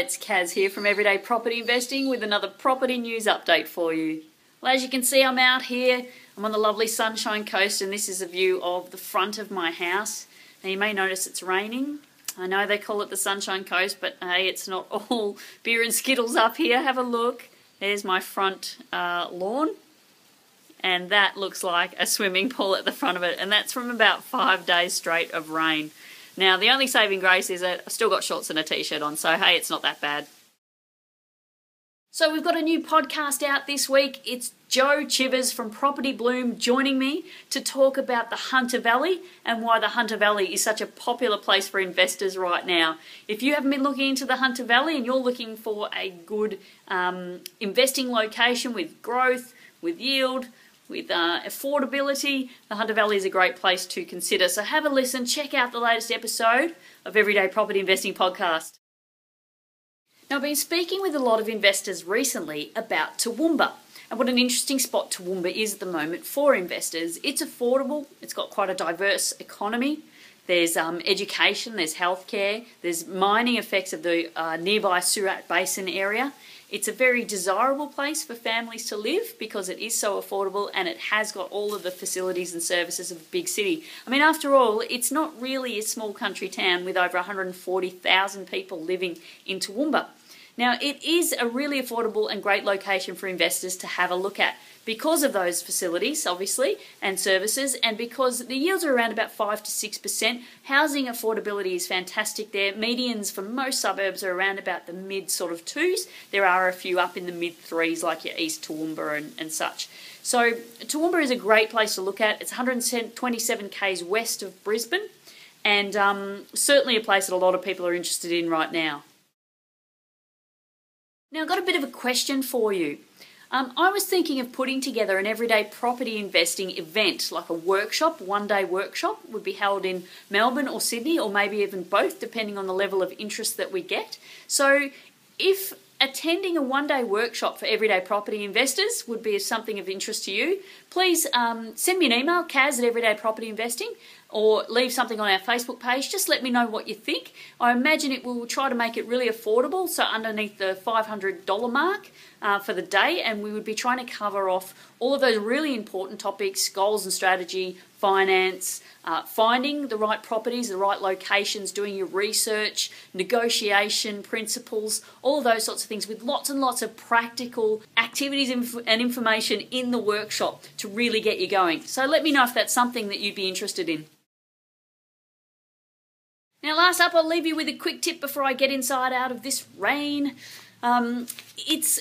it's Kaz here from Everyday Property Investing with another property news update for you. Well, as you can see, I'm out here. I'm on the lovely Sunshine Coast, and this is a view of the front of my house. Now, you may notice it's raining. I know they call it the Sunshine Coast, but hey, it's not all beer and skittles up here. Have a look. There's my front lawn, and that looks like a swimming pool at the front of it, and that's from about 5 days straight of rain. Now, the only saving grace is that I've still got shorts and a t-shirt on, so hey, it's not that bad. So we've got a new podcast out this week. It's Jo Chivers from Property Bloom joining me to talk about the Hunter Valley and why the Hunter Valley is such a popular place for investors right now. If you haven't been looking into the Hunter Valley and you're looking for a good investing location with growth, with yield, with affordability, the Hunter Valley is a great place to consider. So have a listen, check out the latest episode of Everyday Property Investing Podcast. Now, I've been speaking with a lot of investors recently about Toowoomba and what an interesting spot Toowoomba is at the moment for investors. It's affordable, it's got quite a diverse economy. There's education, there's healthcare, there's mining effects of the nearby Surat Basin area. It's a very desirable place for families to live because it is so affordable and it has got all of the facilities and services of a big city. I mean, after all, it's not really a small country town with over 140,000 people living in Toowoomba. Now, it is a really affordable and great location for investors to have a look at because of those facilities, obviously, and services, and because the yields are around about 5 to 6%. Housing affordability is fantastic there. Medians for most suburbs are around about the mid sort of 2s. There are a few up in the mid 3s like your East Toowoomba and such. So Toowoomba is a great place to look at. It's 127 k's west of Brisbane, and certainly a place that a lot of people are interested in right now. Now, I've got a bit of a question for you. I was thinking of putting together an everyday property investing event, like a workshop, one-day workshop, would be held in Melbourne or Sydney, or maybe even both, depending on the level of interest that we get. So if attending a one-day workshop for everyday property investors would be something of interest to you, please send me an email, kaz@everydaypropertyinvesting, or leave something on our Facebook page. Just let me know what you think. I imagine it will try to make it really affordable, so underneath the $500 mark for the day, and we would be trying to cover off all of those really important topics: goals and strategy, finance, finding the right properties, the right locations, doing your research, negotiation principles, all of those sorts of things, with lots and lots of practical activities and information in the workshop to really get you going. So let me know if that's something that you'd be interested in. Now, last up, I'll leave you with a quick tip before I get inside out of this rain. It's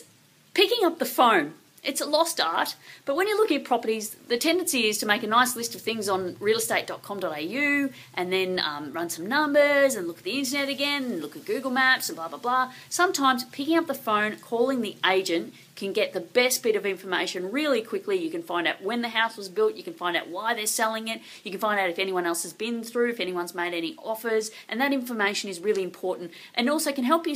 picking up the phone. It's a lost art, but when you're looking at properties, the tendency is to make a nice list of things on realestate.com.au and then run some numbers and look at the internet again and look at Google Maps and blah, blah, blah. Sometimes picking up the phone, calling the agent can get the best bit of information really quickly. You can find out when the house was built, you can find out why they're selling it, you can find out if anyone else has been through, if anyone's made any offers, and that information is really important and also can help you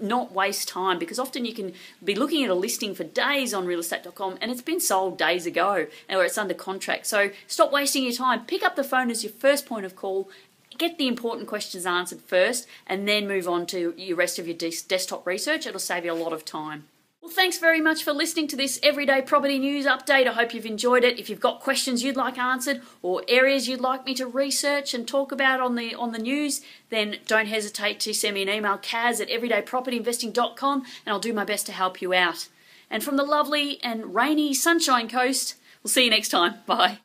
not waste time, because often you can be looking at a listing for days on realestate.com and it's been sold days ago or it's under contract. So stop wasting your time. Pick up the phone as your first point of call. Get the important questions answered first and then move on to your rest of your desktop research. It'll save you a lot of time. Well, thanks very much for listening to this Everyday Property News Update. I hope you've enjoyed it. If you've got questions you'd like answered or areas you'd like me to research and talk about on the news, then don't hesitate to send me an email, kaz@everydaypropertyinvesting.com, and I'll do my best to help you out. And from the lovely and rainy Sunshine Coast, we'll see you next time. Bye.